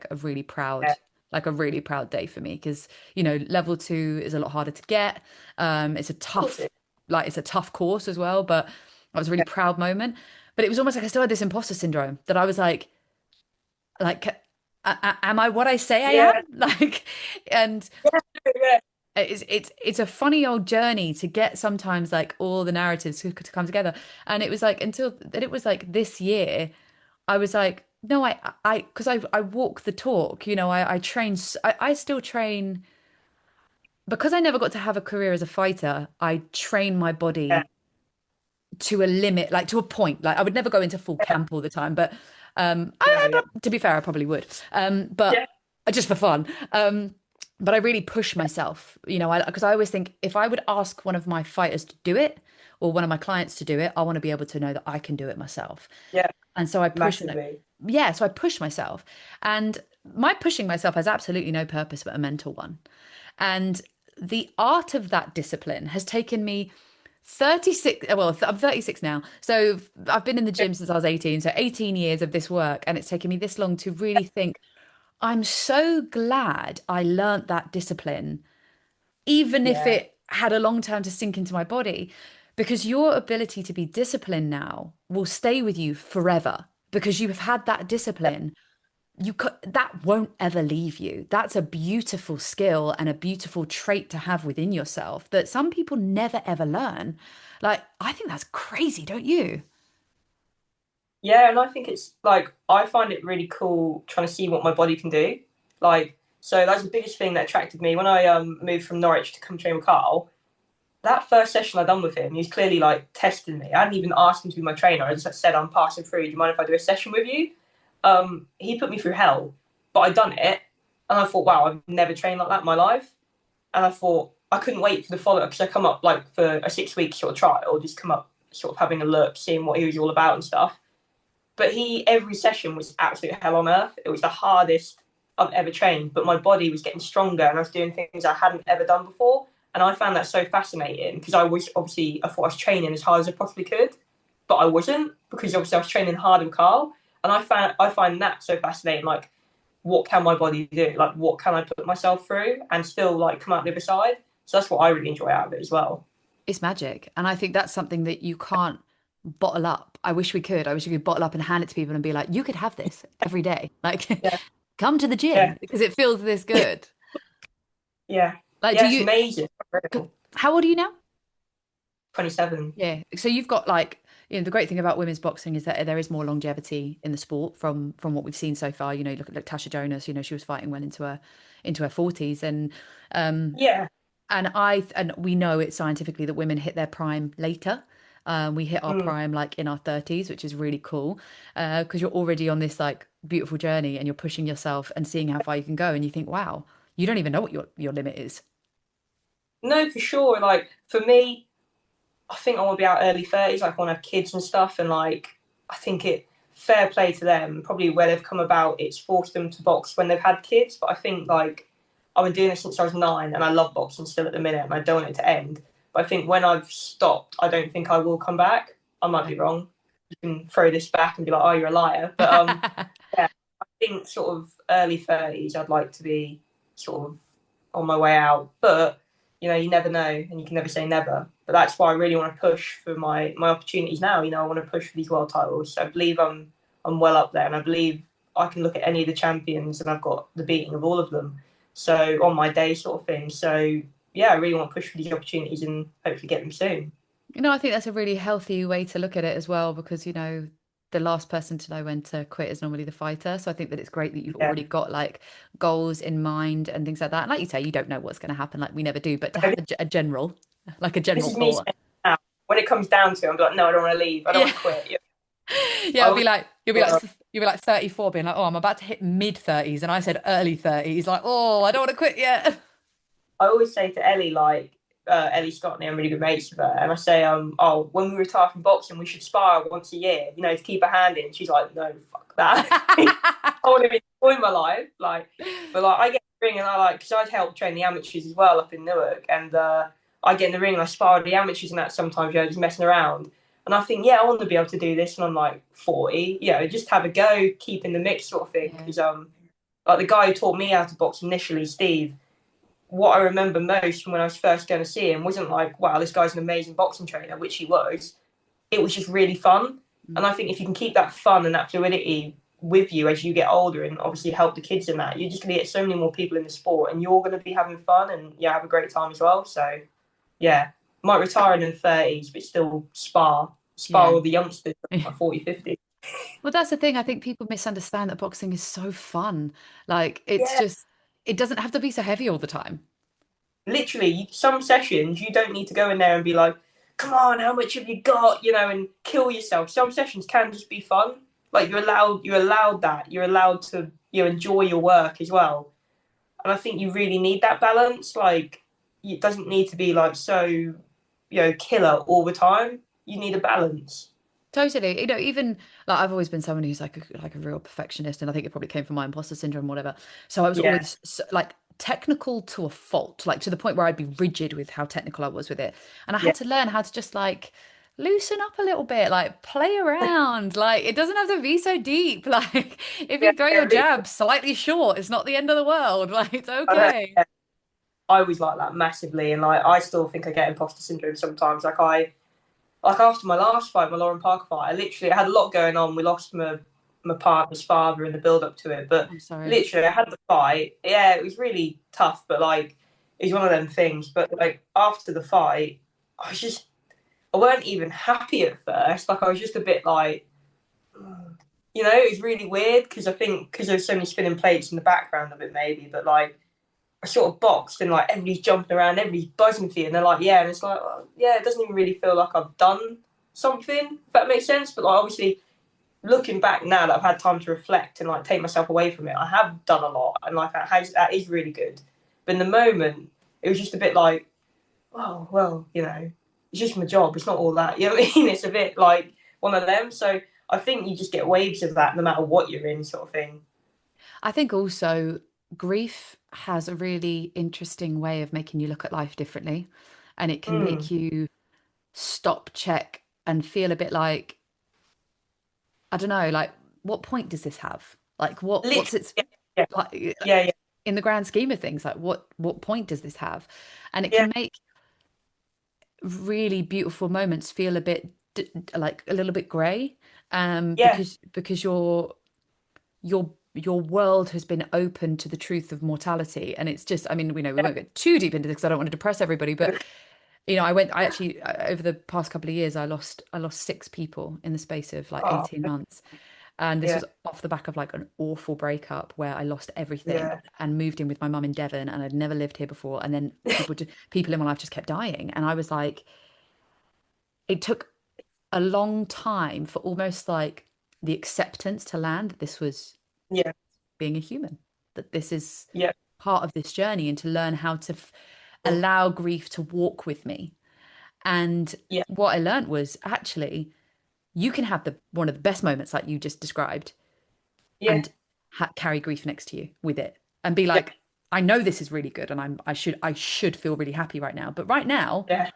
like a really proud day for me because level two is a lot harder to get. It's a Of course tough it. it's a tough course as well, but it was a really Yeah, proud moment. But it was almost like I still had this imposter syndrome that I was like, am I what I say I am? yeah, Like, and yeah, it's a funny old journey to get sometimes like all the narratives to come together. And it was like until that it was like this year, I was like, no, because I walk the talk, I train, I still train because I never got to have a career as a fighter. I train my yeah, body to a limit, like to a point. Like I would never go into full camp all the time, but no, yeah, to be fair, I probably would. But yeah, just for fun. But I really push myself, because I always think if I would ask one of my fighters to do it or one of my clients to do it, I want to be able to know that I can do it myself. yeah, And so I push, massively. yeah, so I push myself. And my pushing myself has absolutely no purpose but a mental one. And the art of that discipline has taken me 36, well, I'm 36 now. So I've been in the Yeah, gym since I was 18. So 18 years of this work. And it's taken me this long to really think, I'm so glad I learnt that discipline, even if Yeah. it had a long time to sink into my body, because your ability to be disciplined now will stay with you forever because you have had that discipline. That won't ever leave you. That's a beautiful skill and a beautiful trait to have within yourself that some people never ever learn. Like, I think that's crazy, don't you? Yeah, and I think it's like I find it really cool trying to see what my body can do. Like, so that's the biggest thing that attracted me when I moved from Norwich to come train with Carl. That first session I done with him, he was clearly like testing me. I hadn't even asked him to be my trainer. I just said, I'm passing through. Do you mind if I do a session with you? He put me through hell, but I done it, and I thought, wow, I've never trained like that in my life. And I thought I couldn't wait for the follow up because I come up like for a 6 week sort of trial, just come up sort of having a look, seeing what he was all about and stuff. But every session was absolute hell on earth. It was the hardest I've ever trained, but my body was getting stronger and I was doing things I hadn't ever done before. And I found that so fascinating because I thought I was training as hard as I possibly could, but I wasn't because obviously I was training hard with Carl. And I find that so fascinating. Like, what can my body do? Like, what can I put myself through and still like come out the other side? So that's what I really enjoy out of it as well. It's magic. And I think that's something that you can't bottle up. I wish we could. I wish we could bottle up and hand it to people and be like, you could have this every day. Like, Yeah, come to the yeah, gym because it feels this good. yeah, Like, do yeah. It's you, amazing. how old are you now? 27. Yeah. So you've got like, the great thing about women's boxing is that there is more longevity in the sport from what we've seen so far. You know, look at like Tasha Jonas, she was fighting well into her 40s. Um Yeah. and we know it's scientifically that women hit their prime later. We hit our Mm. prime like in our 30s, which is really cool. Because you're already on this like beautiful journey and you're pushing yourself and seeing how far you can go. And you think, wow, you don't even know what your limit is. No, for sure. Like for me, I think I want to be out early 30s. Like I want to have kids and stuff. And like I think it fair play to them. Probably where they've come about, it's forced them to box when they've had kids. But I think like I've been doing this since I was 9, and I love boxing still at the minute, and I don't want it to end. But I think when I've stopped, I don't think I will come back. I might be wrong. You can throw this back and be like, "Oh, you're a liar." But yeah, I think sort of early 30s. I'd like to be sort of on my way out, but you never know, and you can never say never. But that's why I really want to push for my opportunities now. I want to push for these world titles. So I believe I'm well up there, and I believe I can look at any of the champions, and I've got the beating of all of them. So on my day, sort of thing. So yeah, I really want to push for these opportunities and hopefully get them soon. I think that's a really healthy way to look at it as well, because, the last person to know when to quit is normally the fighter. So I think that it's great that you've Yeah. already got like goals in mind and things like that. And like you say, you don't know what's going to happen, like we never do, but to have a general, like a This general is me thought. saying now. When it comes down to it, I'm like, no, I don't want to leave. I don't Yeah. want to quit. Yeah. Yeah, I it'll always, be like you'll be like 34 being like, "Oh, I'm about to hit mid 30s." And I said early 30s, like, "Oh, I don't want to quit yet." I always say to Ellie, like, Ellie Scotney, I'm really good mates with her, and I say, oh, when we retire from boxing, we should spar once a year, to keep a hand in. She's like, no, fuck that. I want to be enjoying my life, like, but like, I get in the ring and I like, because I help train the amateurs as well up in Newark, and I get in the ring and I spar with the amateurs and that sometimes, just messing around. And I think, yeah, I want to be able to do this when I'm like 40, just have a go, keep in the mix sort of thing. Yeah. Because like the guy who taught me how to box initially, Steve, what I remember most from when I was first going to see him wasn't like, wow, this guy's an amazing boxing trainer, which he was. It was just really fun. And I think if you can keep that fun and that fluidity with you as you get older and obviously help the kids in that, you're just going to get so many more people in the sport and you're going to be having fun and yeah, have a great time as well. So yeah, might retire in the 30s, but still spar Yeah. with the youngsters at 40, 50. Well, that's the thing. I think people misunderstand that boxing is so fun. Like, it's Yeah, just, it doesn't have to be so heavy all the time. literally, some sessions you don't need to go in there and be like, "Come on, how much have you got?" And kill yourself. Some sessions can just be fun. Like you're allowed that. You're allowed to enjoy your work as well. And I think you really need that balance. Like it doesn't need to be like so killer all the time. You need a balance. Totally. Even like I've always been someone who's like a real perfectionist, and I think it probably came from my imposter syndrome, whatever. So I was Yeah, always like technical to a fault, like to the point where I'd be rigid with how technical I was with it. And I yeah, had to learn how to just like loosen up a little bit, like play around. Like it doesn't have to be so deep. Like if Yeah, you throw your literally, jab slightly short, it's not the end of the world. Like it's I know. okay. Yeah, I was like that massively, and like I still think I get imposter syndrome sometimes. Like after my last fight, my Lauren Parker fight, I literally had a lot going on. We lost my partner's father in the build up to it, but I'm sorry. literally I had the fight. Yeah, it was really tough, but like it was one of them things. But like after the fight, I weren't even happy at first. Like I was just a bit like, it was really weird because I think because there's so many spinning plates in the background of it, maybe. But like I sort of boxed and like everybody's jumping around, everybody's buzzing for you, and they're like, yeah, and it's like, oh, yeah, it doesn't even really feel like I've done something, if that makes sense. But like obviously looking back now that I've had time to reflect and like take myself away from it, I have done a lot, and like that is really good. But in the moment, it was just a bit like, oh well, it's just my job. It's not all that. You know what I mean? It's a bit like one of them. So I think you just get waves of that no matter what you're in, sort of thing. I think also grief has a really interesting way of making you look at life differently, and it can make Mm. you stop, check, and feel a bit like, I don't know, like what point does this have? Like what's Literally, its yeah, yeah, like yeah, yeah, in the grand scheme of things, like what point does this have? And it yeah, can make really beautiful moments feel a bit like a little bit grey, yeah, because your world has been open to the truth of mortality, and it's just, I mean, we know we won't get too deep into this because I don't want to depress everybody, but I actually over the past couple of years I lost six people in the space of like oh, 18 months. And this yeah, was off the back of like an awful breakup where I lost everything yeah, and moved in with my mum in Devon, and I'd never lived here before. And then people in my life just kept dying. And I was like, it took a long time for almost like the acceptance to land that this was yeah, being a human, that this is yeah, part of this journey, and to learn how to allow grief to walk with me. And yeah, what I learned was actually you can have the one of the best moments like you just described yeah, and carry grief next to you with it and be yeah, like, I know this is really good and I should feel really happy right now, but right now yeah,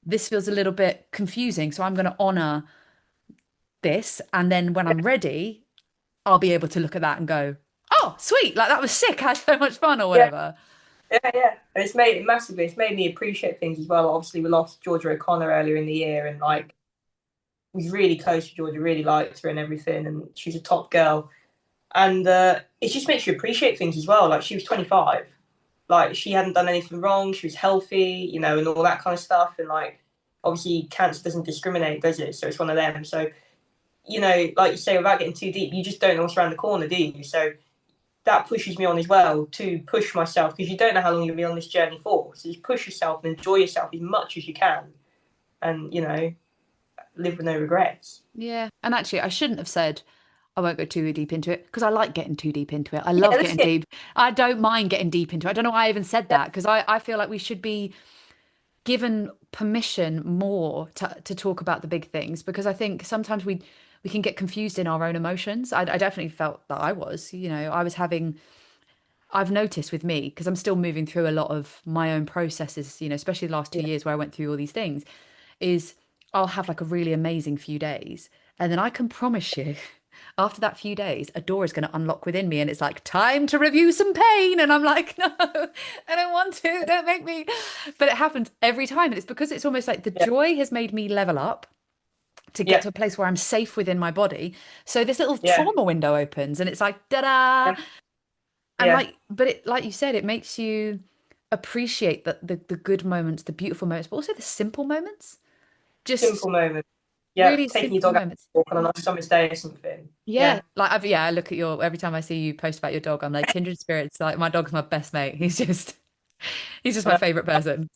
this feels a little bit confusing, so I'm going to honor this, and then when I'm ready I'll be able to look at that and go, oh sweet, like that was sick, I had so much fun or yeah, whatever. yeah, yeah. And it's made it massively. It's made me appreciate things as well. Obviously, we lost Georgia O'Connor earlier in the year, and like was really close to Georgia, really liked her and everything, and she's a top girl. And it just makes you appreciate things as well. Like she was 25, like she hadn't done anything wrong. She was healthy, and all that kind of stuff. And like obviously, cancer doesn't discriminate, does it? So it's one of them. So like you say, without getting too deep, you just don't know what's around the corner, do you? So that pushes me on as well to push myself because you don't know how long you'll be on this journey for. So just push yourself and enjoy yourself as much as you can, and live with no regrets. Yeah, and actually I shouldn't have said I won't go too deep into it because I like getting too deep into it. I Yeah, love let's getting get deep. I don't mind getting deep into it. I don't know why I even said that because I feel like we should be given permission more to talk about the big things, because I think sometimes we can get confused in our own emotions. I definitely felt that I was, I was having, I've noticed with me, because I'm still moving through a lot of my own processes, especially the last two yeah, years where I went through all these things, is I'll have like a really amazing few days. And then I can promise you, after that few days, a door is going to unlock within me and it's like, time to review some pain. And I'm like, no, I don't want to. Don't make me. But it happens every time. And it's because it's almost like the yeah, joy has made me level up to get yeah, to a place where I'm safe within my body. So this little yeah, trauma window opens and it's like, da-da. yeah, And yeah. but it, like you said, it makes you appreciate the good moments, the beautiful moments, but also the simple moments. Just Simple moment. Yeah, really taking your simple dog out moments. for a walk on a nice summer's day or something. Yeah, Yeah, like I look at your every time I see you post about your dog, I'm like kindred spirits. Like my dog's my best mate. He's just and my I favorite person.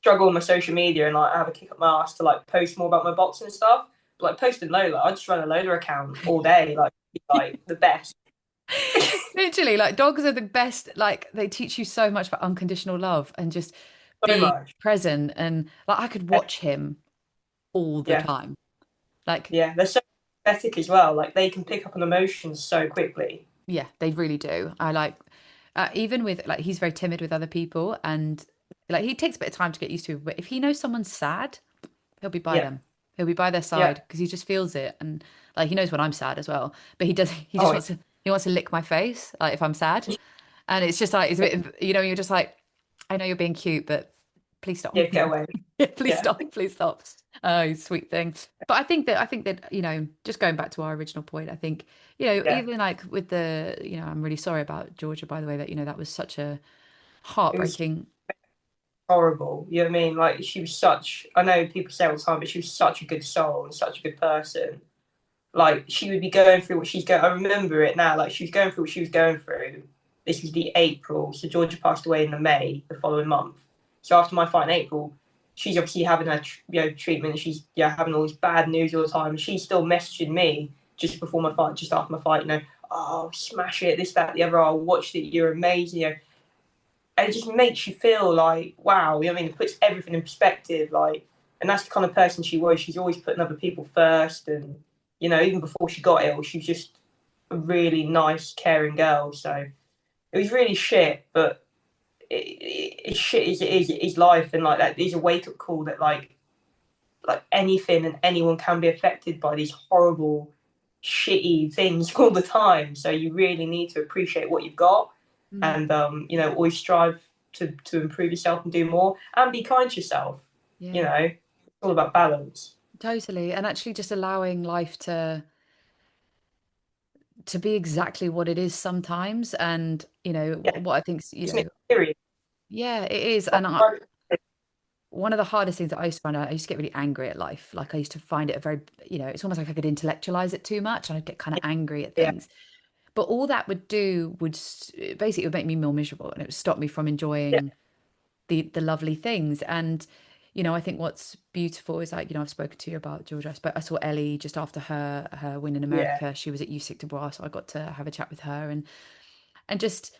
struggle on my social media and like I have a kick up my ass to like post more about my boxing and stuff. But like posting Lola, I just run a Lola account all day, like the best. Literally, like dogs are the best. Like they teach you so much about unconditional love and just So being much. present. And like I could Yeah, watch him all the yeah, time. Like, yeah. They're so empathetic as well. Like they can pick up on emotions so quickly. yeah, they really do. I like, even with like, he's very timid with other people, and like he takes a bit of time to get used to. But if he knows someone's sad, he'll be by Yeah, them. He'll be by their Yeah. side because he just feels it, and like he knows when I'm sad as well. But he does. He just Oh, wants to lick my face like if I'm sad, and it's just like it's a bit. You're just like, I know you're being cute, but please stop. yeah, get away. Please Yeah. stop. Please stop. Oh, sweet thing. But I think that just going back to our original point, I think Yeah. even like with the I'm really sorry about Georgia, by the way, that that was such a It was heartbreaking. horrible. You know what I mean? Like she was such, I know people say all the time, but she was such a good soul and such a good person. Like she would be going through what she's going. I remember it now. Like she was going through what she was going through. This was the April, so Georgia passed away in the May the following month. So after my fight in April, she's obviously having her treatment. She's having all this bad news all the time. She's still messaging me just before my fight, just after my fight. Oh smash it, this that the other. I watched it. You're amazing. And it just makes you feel like wow. You know what I mean? It puts everything in perspective. Like, and that's the kind of person she was. She's always putting other people first, and even before she got ill, she was just a really nice, caring girl. So it was really shit, but it's shit as it is. It is life, and like that is a wake up call that like anything and anyone can be affected by these horrible, shitty things all the time. So you really need to appreciate what you've got, Mm, and always strive to improve yourself and do more, and be kind to yourself. yeah, It's all about balance. totally. And actually just allowing life to be exactly what it is sometimes. And Yeah, what I think, it's an experience. yeah, it is. And one of the hardest things that I used to find out, I used to get really angry at life. Like I used to find it a very, it's almost like I could intellectualize it too much and I'd get kind of angry at Yeah, things. But all that would do would basically it would make me more miserable and it would stop me from yeah, enjoying the lovely things. And I think what's beautiful is like, I've spoken to you about Georgia. I saw Ellie just after her win in yeah, America. She was at USIC Dubois, so I got to have a chat with her and just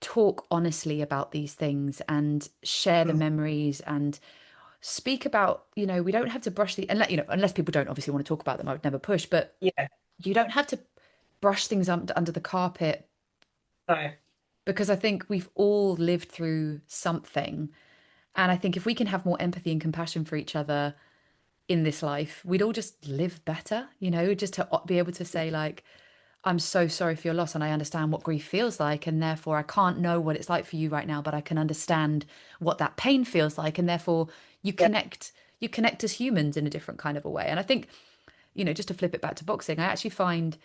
talk honestly about these things and share the mm, memories and speak about, we don't have to brush the, unless people don't obviously want to talk about them, I would never push, but yeah. you don't have to brush things under the carpet No, because I think we've all lived through something. And I think if we can have more empathy and compassion for each other in this life, we'd all just live better, just to be able to say, like, I'm so sorry for your loss and I understand what grief feels like. And therefore, I can't know what it's like for you right now, but I can understand what that pain feels like. And therefore, you yeah, connect, you connect as humans in a different kind of a way. And I think, just to flip it back to boxing, I actually find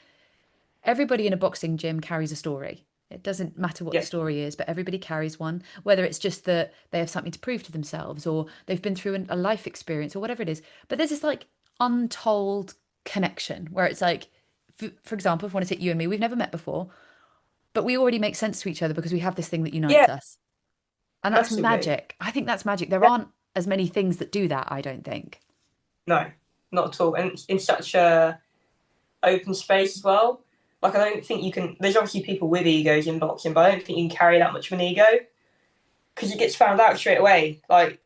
everybody in a boxing gym carries a story. It doesn't matter what the yeah, story is, but everybody carries one, whether it's just that they have something to prove to themselves or they've been through a life experience or whatever it is. But there's this like untold connection where it's like, for example, if I want to take you and me, we've never met before, but we already make sense to each other because we have this thing that unites yeah, us. And that's massively. magic. I think that's magic. There Yeah. aren't as many things that do that, I don't think. No, not at all. And it's in such a open space as well. Like I don't think you can. There's obviously people with egos in boxing, but I don't think you can carry that much of an ego because it gets found out straight away. Like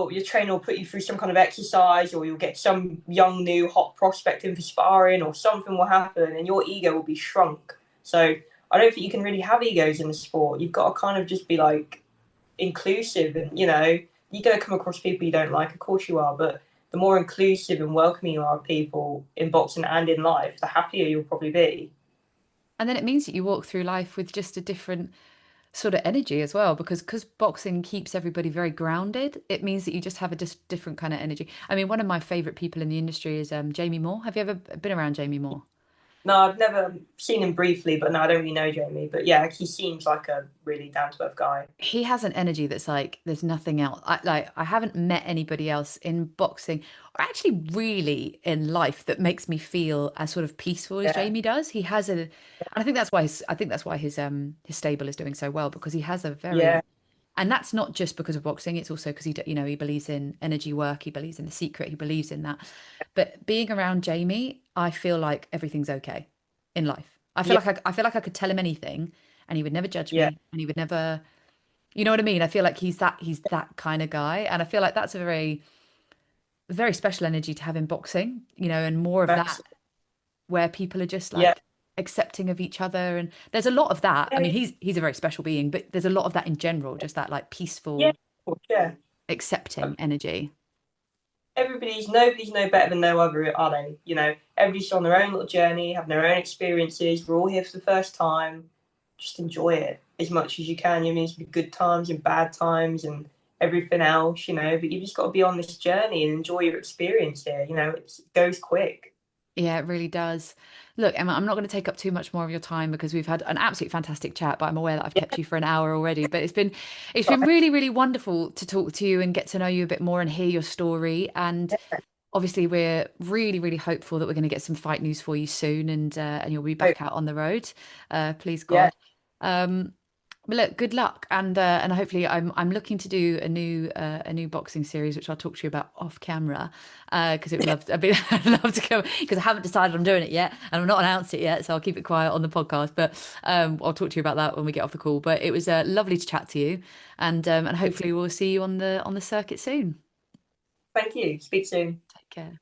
your trainer will put you through some kind of exercise, or you'll get some young new hot prospect in for sparring, or something will happen, and your ego will be shrunk. So I don't think you can really have egos in the sport. You've got to kind of just be like inclusive, and you're going to come across people you don't like, of course you are, but the more inclusive and welcoming you are of people in boxing and in life, the happier you'll probably be. And then it means that you walk through life with just a different sort of energy as well because boxing keeps everybody very grounded. It means that you just have a just different kind of energy. I mean, one of my favorite people in the industry is Jamie Moore. Have you ever been around Jamie Moore? No, I've never seen him briefly, but no, I don't really know Jamie. But yeah, he seems like a really down to earth guy. He has an energy that's like there's nothing else. I haven't met anybody else in boxing or actually really in life that makes me feel as sort of peaceful as Yeah, Jamie does. He has a, and I think that's why his stable is doing so well because he has a yeah, very, and that's not just because of boxing. It's also because he believes in energy work. He believes in the secret. He believes in that. But being around Jamie, I feel like everything's okay in life. yeah, I feel like I could tell him anything, and he would never judge yeah, me, and he would never. You know what I mean? I feel like he's that kind of guy, and I feel like that's a very special energy to have in boxing. And more of that massive. where people are just Yeah, like accepting of each other, and there's a lot of that. I yeah, mean, he's a very special being, but there's a lot of that in general, just that like yeah, peaceful of course, yeah. accepting energy. nobody's no better than no other, are they? You know, everybody's on their own little journey, having their own experiences. We're all here for the first time. Just enjoy it as much as you can. You mean, it's be good times and bad times and everything else, you know. But you just got to be on this journey and enjoy your experience here. You know, it goes quick. Yeah, it really does. Look, Emma, I'm not going to take up too much more of your time because we've had an absolutely fantastic chat, but I'm aware that I've kept you for an hour already. But it's been really, really wonderful to talk to you and get to know you a bit more and hear your story. And obviously, we're really, really hopeful that we're going to get some fight news for you soon, and you'll be Yeah, back out on the road. Please yeah, God. Um, but look, good luck, and hopefully, I'm looking to do a new boxing series, which I'll talk to you about off camera, because it would love to, I'd love to come because I haven't decided I'm doing it yet, and I'm not announced it yet, so I'll keep it quiet on the podcast. But I'll talk to you about that when we get off the call. But it was lovely to chat to you, and hopefully we'll see you on the circuit soon. thank you. Speak soon. Take care.